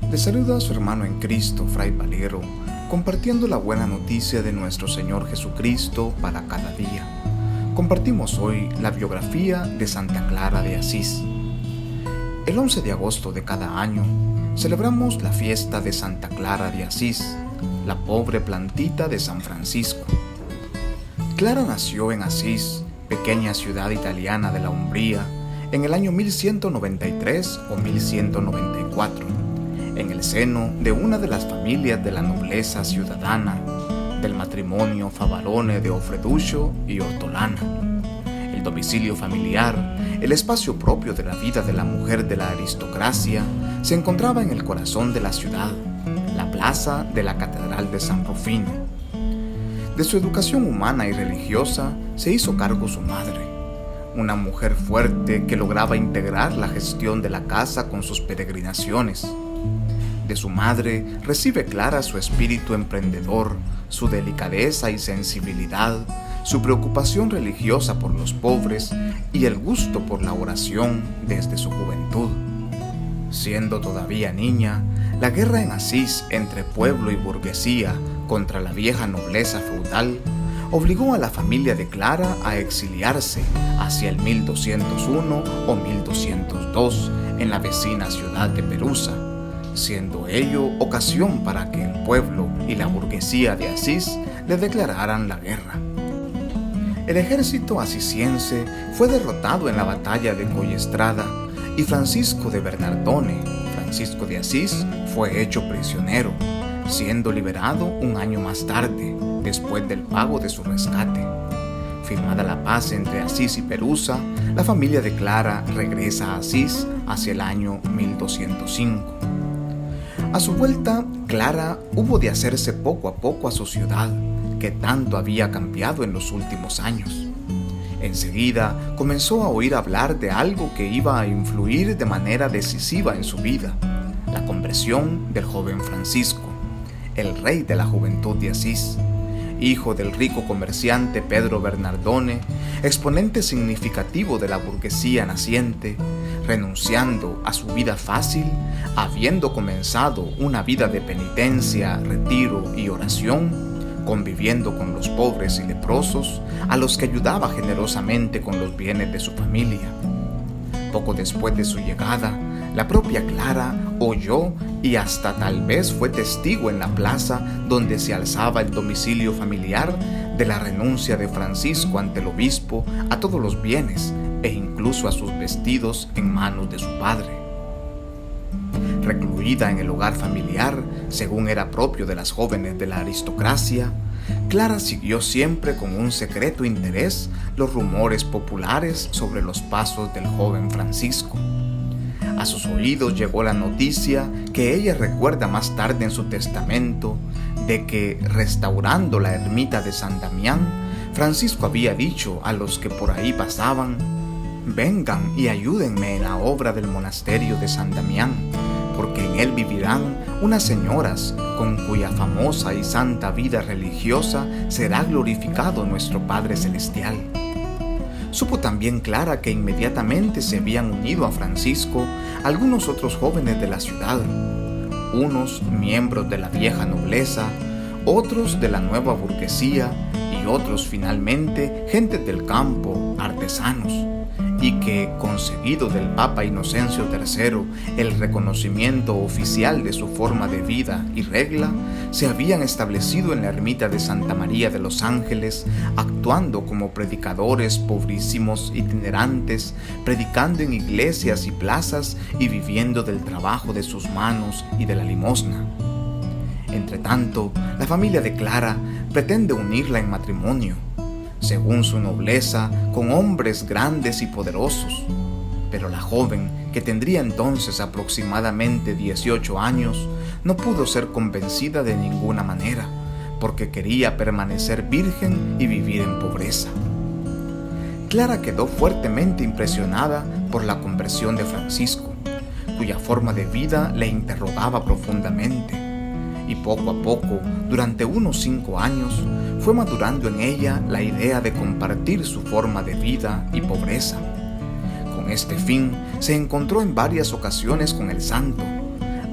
Le saluda a su hermano en Cristo, Fray Valero, compartiendo la buena noticia de nuestro Señor Jesucristo para cada día. Compartimos hoy la biografía de Santa Clara de Asís. El 11 de agosto de cada año celebramos la fiesta de Santa Clara de Asís, la pobre plantita de San Francisco. Clara nació en Asís, pequeña ciudad italiana de la Umbría, en el año 1193 o 1194, en el seno de una de las familias de la nobleza ciudadana, del matrimonio Favarone de Ofreduccio y Ortolana. El domicilio familiar, el espacio propio de la vida de la mujer de la aristocracia, se encontraba en el corazón de la ciudad, la plaza de la Catedral de San Rufino. De su educación humana y religiosa se hizo cargo su madre, una mujer fuerte que lograba integrar la gestión de la casa con sus peregrinaciones. De su madre recibe Clara su espíritu emprendedor, su delicadeza y sensibilidad, su preocupación religiosa por los pobres y el gusto por la oración desde su juventud. Siendo todavía niña, la guerra en Asís entre pueblo y burguesía contra la vieja nobleza feudal obligó a la familia de Clara a exiliarse hacia el 1201 o 1202 en la vecina ciudad de Perusa, siendo ello ocasión para que el pueblo y la burguesía de Asís le declararan la guerra. El ejército asisiense fue derrotado en la batalla de Collestrada y Francisco de Bernardone, Francisco de Asís, fue hecho prisionero, siendo liberado un año más tarde, después del pago de su rescate. Firmada la paz entre Asís y Perusa, la familia de Clara regresa a Asís hacia el año 1205. A su vuelta, Clara hubo de hacerse poco a poco a su ciudad, que tanto había cambiado en los últimos años. Enseguida comenzó a oír hablar de algo que iba a influir de manera decisiva en su vida: la conversión del joven Francisco, el rey de la juventud de Asís, hijo del rico comerciante Pedro Bernardone, exponente significativo de la burguesía naciente, renunciando a su vida fácil, habiendo comenzado una vida de penitencia, retiro y oración, conviviendo con los pobres y leprosos, a los que ayudaba generosamente con los bienes de su familia. Poco después de su llegada, la propia Clara oyó y hasta tal vez fue testigo en la plaza donde se alzaba el domicilio familiar de la renuncia de Francisco ante el obispo a todos los bienes e incluso a sus vestidos en manos de su padre. Recluida en el hogar familiar, según era propio de las jóvenes de la aristocracia, Clara siguió siempre con un secreto interés los rumores populares sobre los pasos del joven Francisco. A sus oídos llegó la noticia que ella recuerda más tarde en su testamento de que, restaurando la ermita de San Damián, Francisco había dicho a los que por ahí pasaban: «Vengan y ayúdenme en la obra del monasterio de San Damián, porque en él vivirán unas señoras con cuya famosa y santa vida religiosa será glorificado nuestro Padre Celestial». Supo también Clara que inmediatamente se habían unido a Francisco algunos otros jóvenes de la ciudad, unos miembros de la vieja nobleza, otros de la nueva burguesía y otros finalmente gentes del campo, artesanos, y que, conseguido del Papa Inocencio III el reconocimiento oficial de su forma de vida y regla, se habían establecido en la ermita de Santa María de los Ángeles, actuando como predicadores pobrísimos itinerantes, predicando en iglesias y plazas y viviendo del trabajo de sus manos y de la limosna. Entretanto, la familia de Clara pretende unirla en matrimonio, según su nobleza, con hombres grandes y poderosos. Pero la joven, que tendría entonces aproximadamente 18 años, no pudo ser convencida de ninguna manera, porque quería permanecer virgen y vivir en pobreza. Clara quedó fuertemente impresionada por la conversión de Francisco, cuya forma de vida le interrogaba profundamente, y poco a poco, durante unos 5 años, fue madurando en ella la idea de compartir su forma de vida y pobreza. Con este fin, se encontró en varias ocasiones con el santo,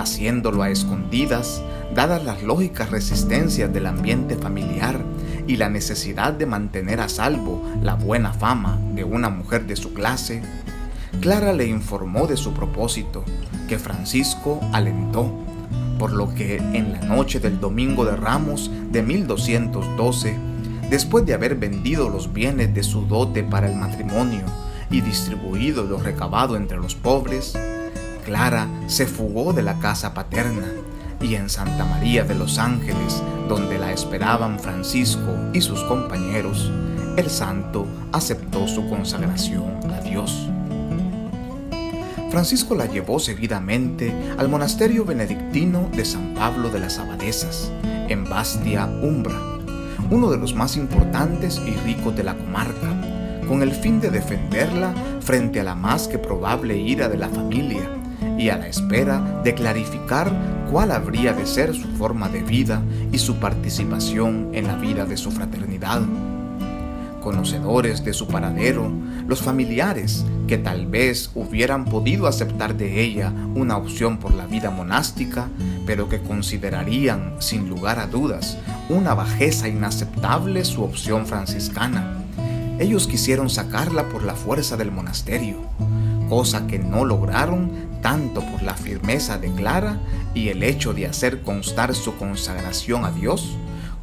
haciéndolo a escondidas, dadas las lógicas resistencias del ambiente familiar y la necesidad de mantener a salvo la buena fama de una mujer de su clase. Clara le informó de su propósito, que Francisco alentó, por lo que en la noche del Domingo de Ramos de 1212, después de haber vendido los bienes de su dote para el matrimonio y distribuido lo recabado entre los pobres, Clara se fugó de la casa paterna y en Santa María de los Ángeles, donde la esperaban Francisco y sus compañeros, el santo aceptó su consagración a Dios. Francisco la llevó seguidamente al monasterio benedictino de San Pablo de las Abadesas, en Bastia, Umbra, uno de los más importantes y ricos de la comarca, con el fin de defenderla frente a la más que probable ira de la familia y a la espera de clarificar cuál habría de ser su forma de vida y su participación en la vida de su fraternidad. Conocedores de su paradero, los familiares, que tal vez hubieran podido aceptar de ella una opción por la vida monástica, pero que considerarían, sin lugar a dudas, una bajeza inaceptable su opción franciscana. Ellos quisieron sacarla por la fuerza del monasterio, cosa que no lograron tanto por la firmeza de Clara y el hecho de hacer constar su consagración a Dios,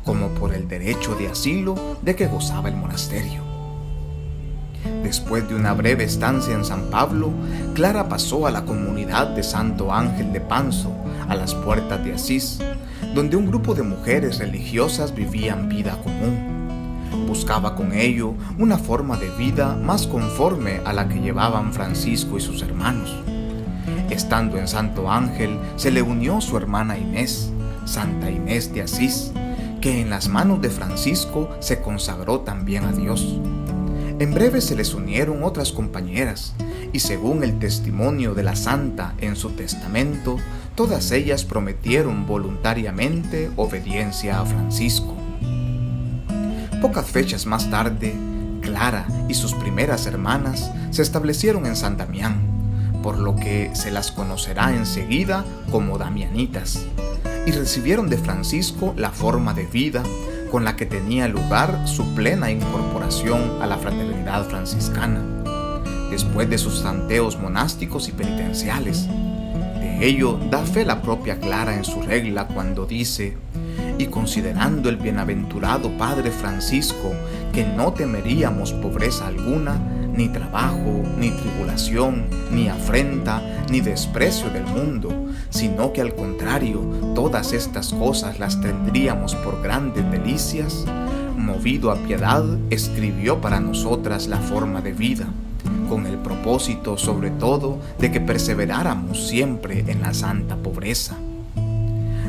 como por el derecho de asilo de que gozaba el monasterio. Después de una breve estancia en San Pablo, Clara pasó a la comunidad de Santo Ángel de Panzo, a las puertas de Asís, donde un grupo de mujeres religiosas vivían vida común. Buscaba con ello una forma de vida más conforme a la que llevaban Francisco y sus hermanos. Estando en Santo Ángel, se le unió su hermana Inés, Santa Inés de Asís, que en las manos de Francisco se consagró también a Dios. En breve se les unieron otras compañeras, y según el testimonio de la santa en su testamento, todas ellas prometieron voluntariamente obediencia a Francisco. Pocas fechas más tarde, Clara y sus primeras hermanas se establecieron en San Damián, por lo que se las conocerá enseguida como damianitas, y recibieron de Francisco la forma de vida con la que tenía lugar su plena incorporación a la fraternidad franciscana, después de sus tanteos monásticos y penitenciales. De ello da fe la propia Clara en su regla cuando dice: y considerando el bienaventurado Padre Francisco que no temeríamos pobreza alguna, ni trabajo, ni tribulación, ni afrenta, ni desprecio del mundo, sino que al contrario, todas estas cosas las tendríamos por grandes delicias, movido a piedad, escribió para nosotras la forma de vida, con el propósito sobre todo de que perseveráramos siempre en la santa pobreza.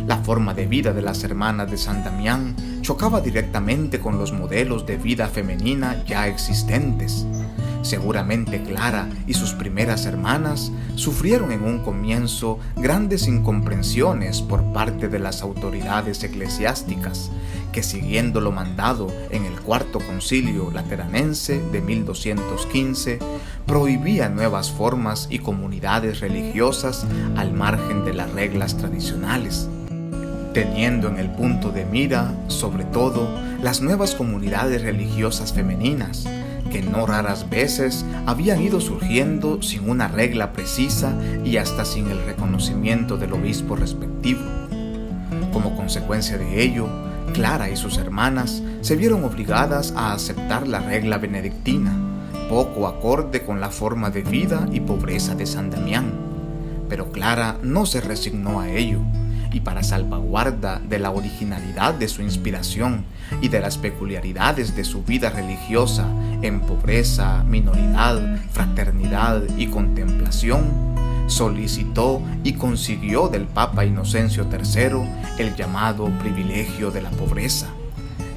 La forma de vida de las hermanas de San Damián chocaba directamente con los modelos de vida femenina ya existentes. Seguramente Clara y sus primeras hermanas sufrieron en un comienzo grandes incomprensiones por parte de las autoridades eclesiásticas, que siguiendo lo mandado en el Cuarto Concilio Lateranense de 1215, prohibía nuevas formas y comunidades religiosas al margen de las reglas tradicionales, teniendo en el punto de mira, sobre todo, las nuevas comunidades religiosas femeninas, que no raras veces habían ido surgiendo sin una regla precisa y hasta sin el reconocimiento del obispo respectivo. Como consecuencia de ello, Clara y sus hermanas se vieron obligadas a aceptar la regla benedictina, poco acorde con la forma de vida y pobreza de San Damián. Pero Clara no se resignó a ello, y para salvaguarda de la originalidad de su inspiración y de las peculiaridades de su vida religiosa en pobreza, minoridad, fraternidad y contemplación, solicitó y consiguió del Papa Inocencio III el llamado privilegio de la pobreza,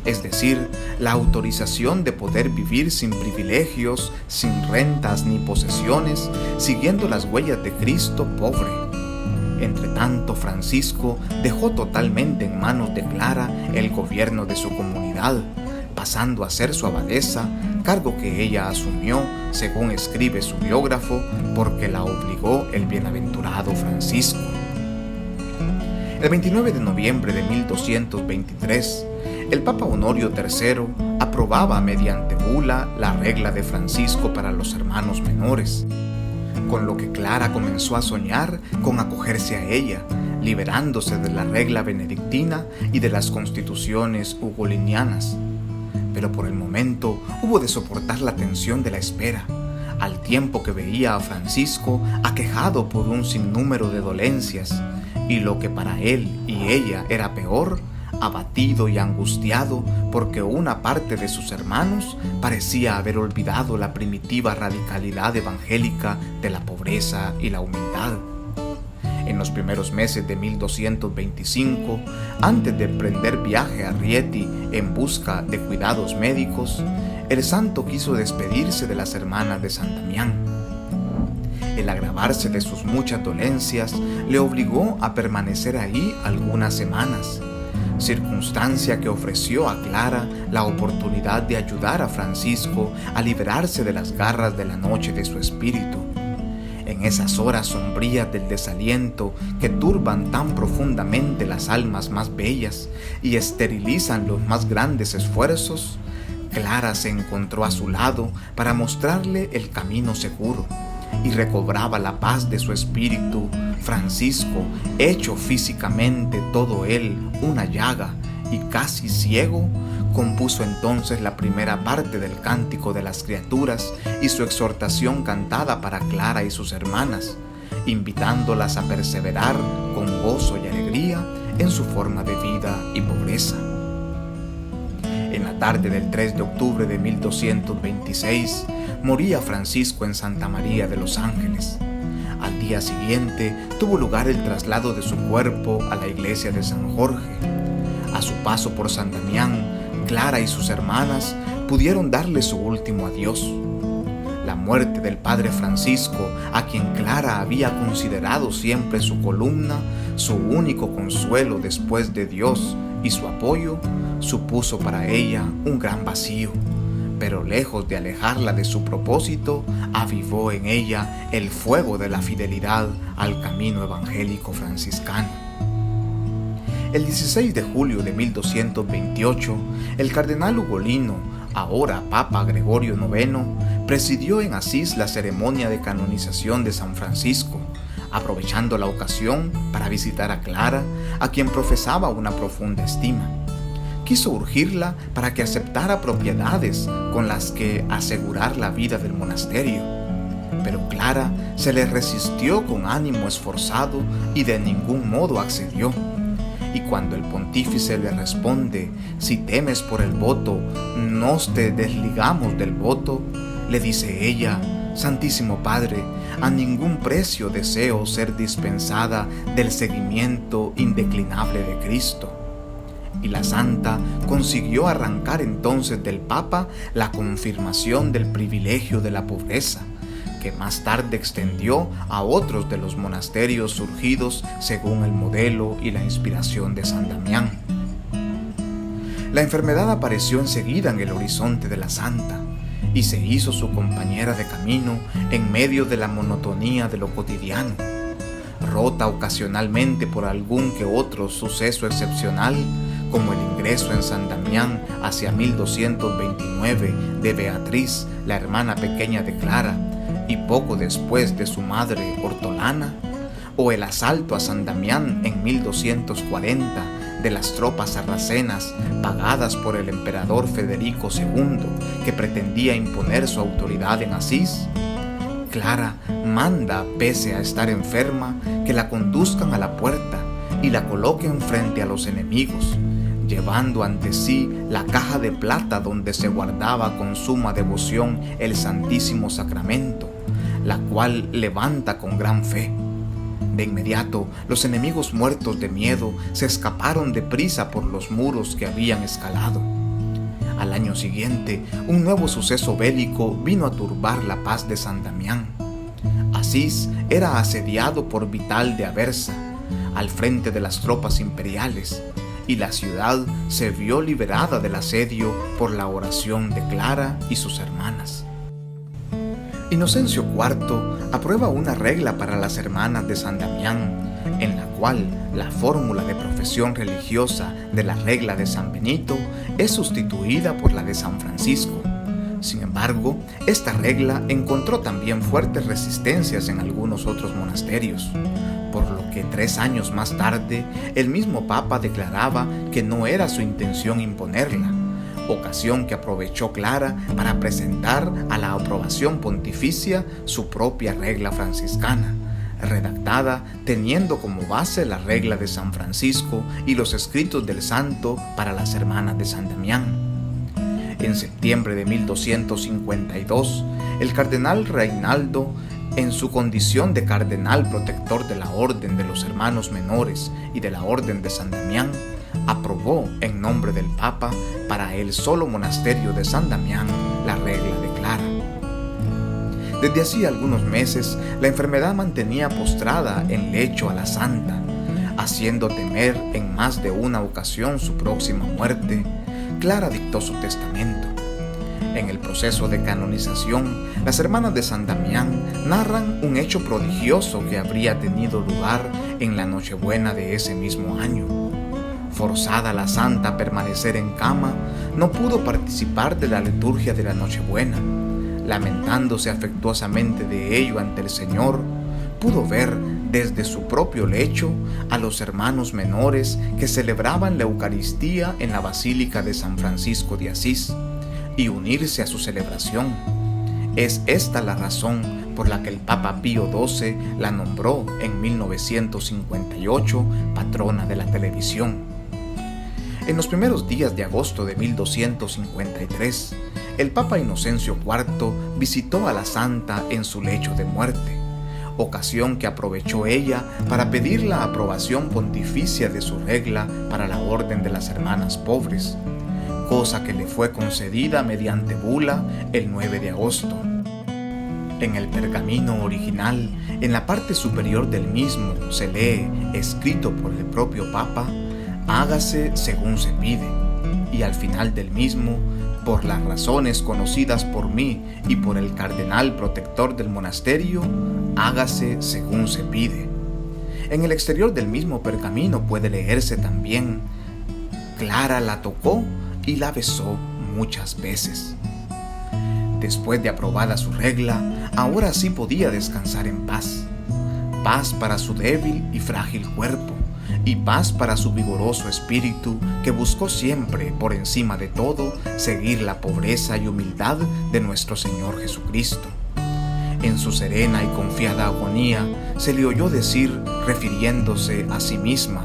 es decir, la autorización de poder vivir sin privilegios, sin rentas ni posesiones, siguiendo las huellas de Cristo pobre. Entretanto, Francisco dejó totalmente en manos de Clara el gobierno de su comunidad, pasando a ser su abadesa, cargo que ella asumió, según escribe su biógrafo, porque la obligó el bienaventurado Francisco. El 29 de noviembre de 1223, el Papa Honorio III aprobaba mediante bula la regla de Francisco para los hermanos menores, con lo que Clara comenzó a soñar con acogerse a ella, liberándose de la regla benedictina y de las constituciones ugolinianas. Pero por el momento hubo de soportar la tensión de la espera, al tiempo que veía a Francisco aquejado por un sinnúmero de dolencias, y lo que para él y ella era peor, abatido y angustiado porque una parte de sus hermanos parecía haber olvidado la primitiva radicalidad evangélica de la pobreza y la humildad. En los primeros meses de 1225, antes de emprender viaje a Rieti en busca de cuidados médicos, el santo quiso despedirse de las hermanas de San Damián. El agravarse de sus muchas dolencias le obligó a permanecer ahí algunas semanas, circunstancia que ofreció a Clara la oportunidad de ayudar a Francisco a liberarse de las garras de la noche de su espíritu. En esas horas sombrías del desaliento que turban tan profundamente las almas más bellas y esterilizan los más grandes esfuerzos, Clara se encontró a su lado para mostrarle el camino seguro, y recobraba la paz de su espíritu. Francisco, hecho físicamente todo él una llaga y casi ciego, compuso entonces la primera parte del Cántico de las Criaturas y su exhortación cantada para Clara y sus hermanas, invitándolas a perseverar con gozo y alegría en su forma de vida y pobreza. En la tarde del 3 de octubre de 1226, moría Francisco en Santa María de los Ángeles. Al día siguiente tuvo lugar el traslado de su cuerpo a la iglesia de San Jorge. A su paso por San Damián, Clara y sus hermanas pudieron darle su último adiós. La muerte del padre Francisco, a quien Clara había considerado siempre su columna, su único consuelo después de Dios y su apoyo, supuso para ella un gran vacío, pero lejos de alejarla de su propósito, avivó en ella el fuego de la fidelidad al camino evangélico franciscano. El 16 de julio de 1228, el cardenal ugolino, ahora Papa Gregorio IX, presidió en Asís la ceremonia de canonización de San Francisco, aprovechando la ocasión para visitar a Clara, a quien profesaba una profunda estima. Quiso urgirla para que aceptara propiedades con las que asegurar la vida del monasterio, pero Clara se le resistió con ánimo esforzado y de ningún modo accedió. Y cuando el pontífice le responde: si temes por el voto, nos te desligamos del voto, le dice ella: Santísimo Padre, a ningún precio deseo ser dispensada del seguimiento indeclinable de Cristo. Y la santa consiguió arrancar entonces del Papa la confirmación del privilegio de la pobreza, que más tarde extendió a otros de los monasterios surgidos según el modelo y la inspiración de San Damián. La enfermedad apareció enseguida en el horizonte de la santa y se hizo su compañera de camino en medio de la monotonía de lo cotidiano. Rota ocasionalmente por algún que otro suceso excepcional, como el ingreso en San Damián hacia 1229 de Beatriz, la hermana pequeña de Clara, y poco después de su madre Hortolana, o el asalto a San Damián en 1240 de las tropas sarracenas pagadas por el emperador Federico II, que pretendía imponer su autoridad en Asís. Clara manda, pese a estar enferma, que la conduzcan a la puerta y la coloquen frente a los enemigos, llevando ante sí la caja de plata donde se guardaba con suma devoción el Santísimo Sacramento, la cual levanta con gran fe. De inmediato, los enemigos muertos de miedo se escaparon deprisa por los muros que habían escalado. Al año siguiente, un nuevo suceso bélico vino a turbar la paz de San Damián. Asís era asediado por Vital de Aversa, al frente de las tropas imperiales, y la ciudad se vio liberada del asedio por la oración de Clara y sus hermanas. Inocencio IV aprueba una regla para las hermanas de San Damián, en la cual la fórmula de profesión religiosa de la regla de San Benito es sustituida por la de San Francisco. Sin embargo, esta regla encontró también fuertes resistencias en algunos otros monasterios, por lo que 3 años más tarde el mismo Papa declaraba que no era su intención imponerla, ocasión que aprovechó Clara para presentar a la aprobación pontificia su propia regla franciscana, redactada teniendo como base la regla de San Francisco y los escritos del santo para las hermanas de San Damián. En septiembre de 1252, el cardenal Reinaldo, en su condición de cardenal protector de la Orden de los Hermanos Menores y de la Orden de San Damián, aprobó en nombre del Papa para el solo monasterio de San Damián la regla de Clara. Desde hacía algunos meses, la enfermedad mantenía postrada en lecho a la santa, haciendo temer en más de una ocasión su próxima muerte. Clara dictó su testamento. En el proceso de canonización, las hermanas de San Damián narran un hecho prodigioso que habría tenido lugar en la Nochebuena de ese mismo año. Forzada la santa a permanecer en cama, no pudo participar de la liturgia de la Nochebuena. Lamentándose afectuosamente de ello ante el Señor, pudo ver desde su propio lecho a los hermanos menores que celebraban la Eucaristía en la Basílica de San Francisco de Asís y unirse a su celebración. Es esta la razón por la que el Papa Pío XII la nombró en 1958 patrona de la televisión. En los primeros días de agosto de 1253, el Papa Inocencio IV visitó a la santa en su lecho de muerte, ocasión que aprovechó ella para pedir la aprobación pontificia de su regla para la Orden de las Hermanas Pobres, cosa que le fue concedida mediante bula el 9 de agosto. En el pergamino original, en la parte superior del mismo, se lee, escrito por el propio Papa, hágase según se pide, y al final del mismo, por las razones conocidas por mí y por el cardenal protector del monasterio, hágase según se pide. En el exterior del mismo pergamino puede leerse también, Clara la tocó y la besó muchas veces. Después de aprobada su regla, ahora sí podía descansar en paz. Paz para su débil y frágil cuerpo, y paz para su vigoroso espíritu, que buscó siempre, por encima de todo, seguir la pobreza y humildad de nuestro Señor Jesucristo. En su serena y confiada agonía, se le oyó decir, refiriéndose a sí misma,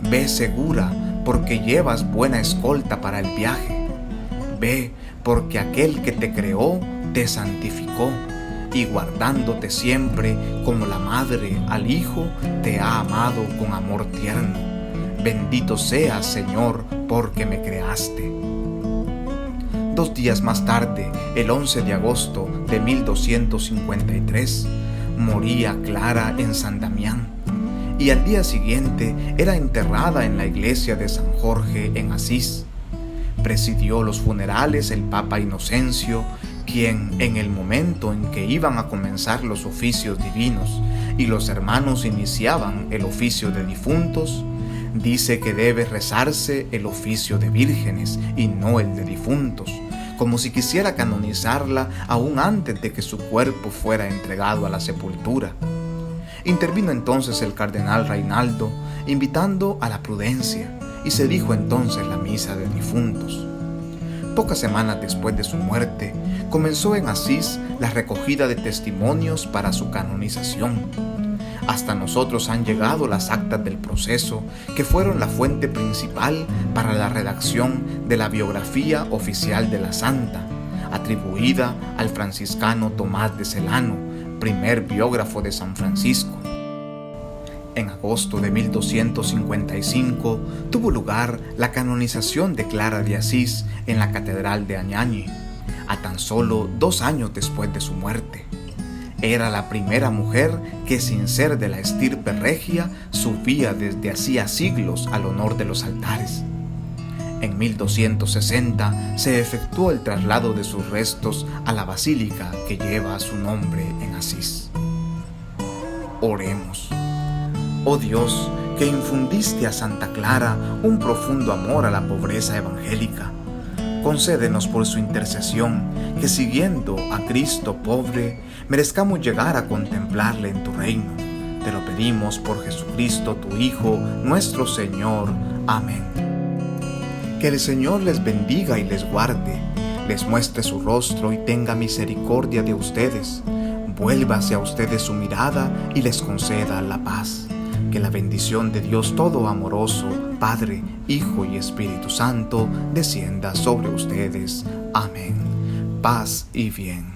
«Ve segura, porque llevas buena escolta para el viaje. Ve, porque aquel que te creó te santificó, y guardándote siempre como la madre al hijo, te ha amado con amor tierno. Bendito seas, Señor, porque me creaste». 2 días más tarde, el 11 de agosto de 1253, moría Clara en San Damián, y al día siguiente era enterrada en la iglesia de San Jorge en Asís. Presidió los funerales el Papa Inocencio, quien, en el momento en que iban a comenzar los oficios divinos y los hermanos iniciaban el oficio de difuntos, dice que debe rezarse el oficio de vírgenes y no el de difuntos, como si quisiera canonizarla aún antes de que su cuerpo fuera entregado a la sepultura. Intervino entonces el cardenal Reinaldo, invitando a la prudencia, y se dijo entonces la misa de difuntos. Pocas semanas después de su muerte, comenzó en Asís la recogida de testimonios para su canonización. Hasta nosotros han llegado las actas del proceso, que fueron la fuente principal para la redacción de la biografía oficial de la santa, atribuida al franciscano Tomás de Celano, primer biógrafo de San Francisco. En agosto de 1255 tuvo lugar la canonización de Clara de Asís en la Catedral de Añañi, a tan solo 2 años después de su muerte. Era la primera mujer que, sin ser de la estirpe regia, subía desde hacía siglos al honor de los altares. En 1260 se efectuó el traslado de sus restos a la basílica que lleva su nombre en Asís. Oremos. Oh Dios, que infundiste a Santa Clara un profundo amor a la pobreza evangélica. Concédenos por su intercesión que, siguiendo a Cristo pobre, merezcamos llegar a contemplarle en tu reino. Te lo pedimos por Jesucristo, tu Hijo, nuestro Señor. Amén. Que el Señor les bendiga y les guarde, les muestre su rostro y tenga misericordia de ustedes. Vuélvase a ustedes su mirada y les conceda la paz. Que la bendición de Dios todo amoroso, Padre, Hijo y Espíritu Santo, descienda sobre ustedes. Amén. Paz y bien.